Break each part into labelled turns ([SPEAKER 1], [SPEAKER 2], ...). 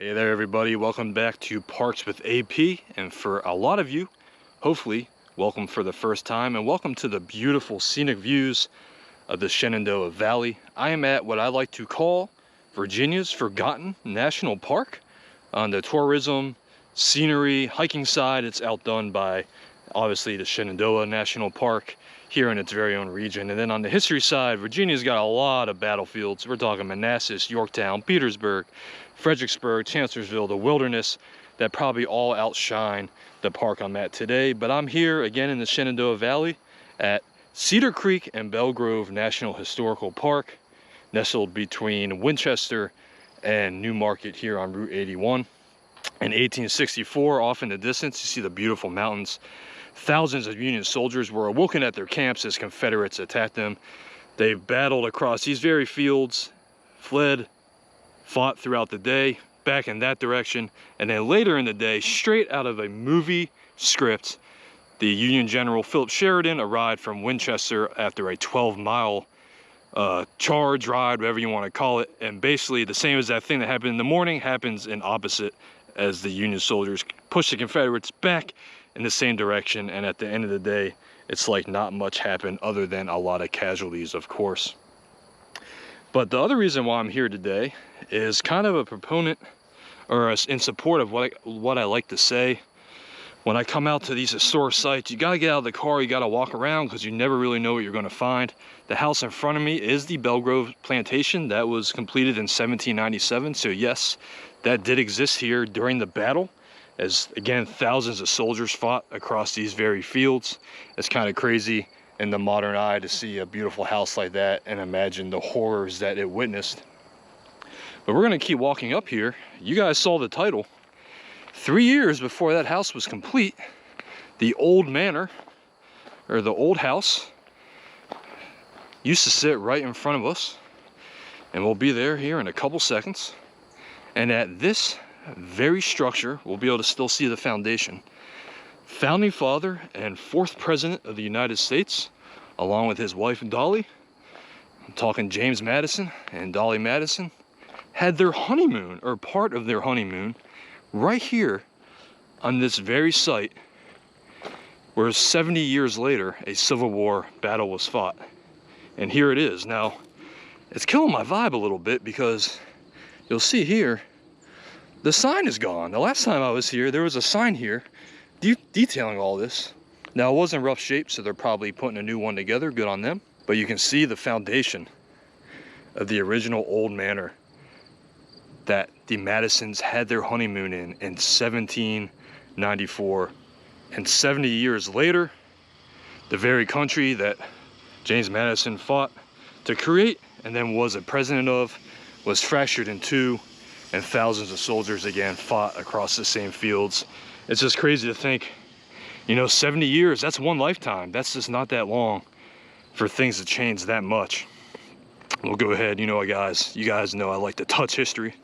[SPEAKER 1] Hey there everybody, welcome back to Parks with AP, and for a lot of you, hopefully, welcome for the first time, and welcome to the beautiful scenic views of the Shenandoah Valley. I am at what I like to call Virginia's Forgotten National Park. On the tourism, scenery, hiking side, it's outdone by obviously the Shenandoah National Park here in its very own region. And then on the history side, Virginia's got a lot of battlefields. We're talking Manassas, Yorktown, Petersburg, Fredericksburg, Chancellorsville, the Wilderness, that probably all outshine the park I'm at today. But I'm here again in the Shenandoah Valley at Cedar Creek and Belle Grove National Historical Park, nestled between Winchester and New Market here on Route 81. In 1864, off in the distance, you see the beautiful mountains. Thousands of Union soldiers were awoken at their camps as Confederates attacked them. They battled across these very fields, fled, fought throughout the day, back in that direction, and then later in the day, straight out of a movie script, the Union General Philip Sheridan arrived from Winchester after a 12-mile charge, ride, whatever you want to call it, and basically the same as that thing that happened in the morning happens in opposite, as the Union soldiers push the Confederates back in the same direction, and at the end of the day, it's like not much happened other than a lot of casualties, of course. But the other reason why I'm here today is kind of a proponent, or in support of what I like to say. When I come out to these historic sites, you gotta get out of the car, you gotta walk around, because you never really know what you're gonna find. The house in front of me is the Belle Grove Plantation that was completed in 1797, so yes, that did exist here during the battle, as again, thousands of soldiers fought across these very fields. It's kind of crazy in the modern eye to see a beautiful house like that and imagine the horrors that it witnessed. But we're gonna keep walking up here. You guys saw the title. 3 years before that house was complete, the old manor, or the old house, used to sit right in front of us, and we'll be there here in a couple seconds. And at this very structure, we'll be able to still see the foundation. Founding father and 4th president of the United States, along with his wife Dolly, I'm talking James Madison and Dolley Madison, had their honeymoon, or part of their honeymoon, right here on this very site where 70 years later a Civil War battle was fought. And here it is. Now, it's killing my vibe a little bit because you'll see here, the sign is gone. The last time I was here, there was a sign here detailing all this. Now, it was in rough shape, so they're probably putting a new one together. Good on them. But you can see the foundation of the original old manor that the Madisons had their honeymoon in 1794. And 70 years later, the very country that James Madison fought to create and then was a president of was fractured in two, and thousands of soldiers again fought across the same fields. It's just crazy to think, you know, 70 years, that's one lifetime. That's just not that long for things to change that much. We'll go ahead, you guys know I like to touch history.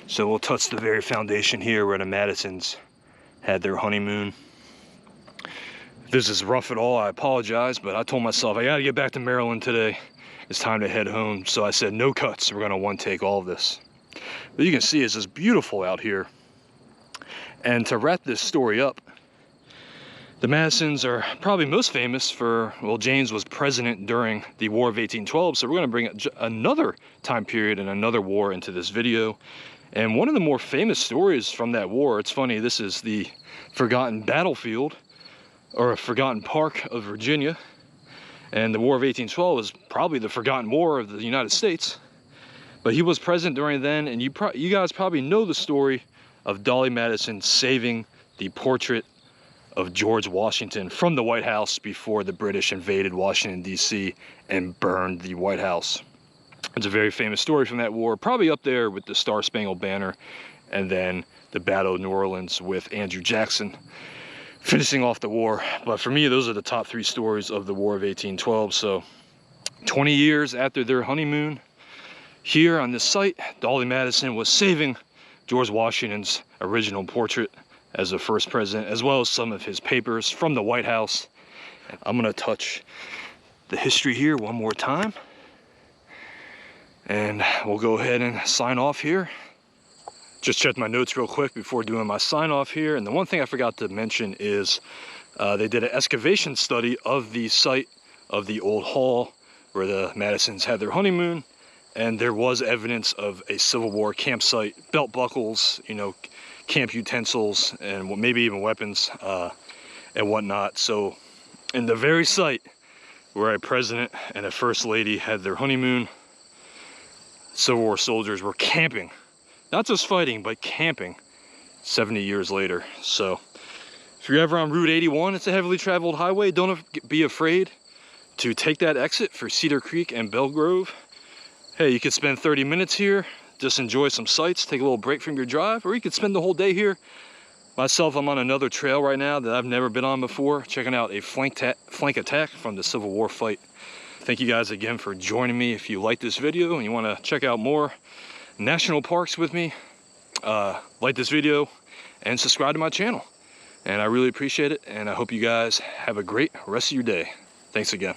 [SPEAKER 1] So we'll touch the very foundation here where the Madisons had their honeymoon. If this is rough at all, I apologize, but I told myself I gotta get back to Maryland today. It's time to head home. So I said no cuts, we're gonna one take all of this. But you can see it's just beautiful out here. And to wrap this story up, the Madisons are probably most famous for, well, James was president during the War of 1812, so we're going to bring another time period and another war into this video. And one of the more famous stories from that war, it's funny, this is the forgotten battlefield, or a forgotten park of Virginia. And the War of 1812 is probably the forgotten war of the United States. But he was president during then, and you guys probably know the story of Dolley Madison saving the portrait of George Washington from the White House before the British invaded Washington, D.C. and burned the White House. It's a very famous story from that war, probably up there with the Star Spangled Banner, and then the Battle of New Orleans with Andrew Jackson finishing off the war. But for me, those are the top 3 stories of the War of 1812. So 20 years after their honeymoon, here on this site, Dolley Madison was saving George Washington's original portrait as the first president, as well as some of his papers from the White House. I'm gonna touch the history here one more time, and we'll go ahead and sign off here. Just checked my notes real quick before doing my sign off here. And the one thing I forgot to mention is they did an excavation study of the site of the old hall where the Madisons had their honeymoon. And there was evidence of a Civil War campsite, belt buckles, you know, camp utensils, and maybe even weapons and whatnot. So in the very site where a president and a first lady had their honeymoon, Civil War soldiers were camping. Not just fighting, but camping 70 years later. So if you're ever on Route 81, it's a heavily traveled highway. Don't be afraid to take that exit for Cedar Creek and Belle Grove. Hey, you could spend 30 minutes here, just enjoy some sights, take a little break from your drive, or you could spend the whole day here. Myself, I'm on another trail right now that I've never been on before, checking out a flank attack from the Civil War fight. Thank you guys again for joining me. If you like this video and you want to check out more national parks with me, like this video and subscribe to my channel. And I really appreciate it, and I hope you guys have a great rest of your day. Thanks again.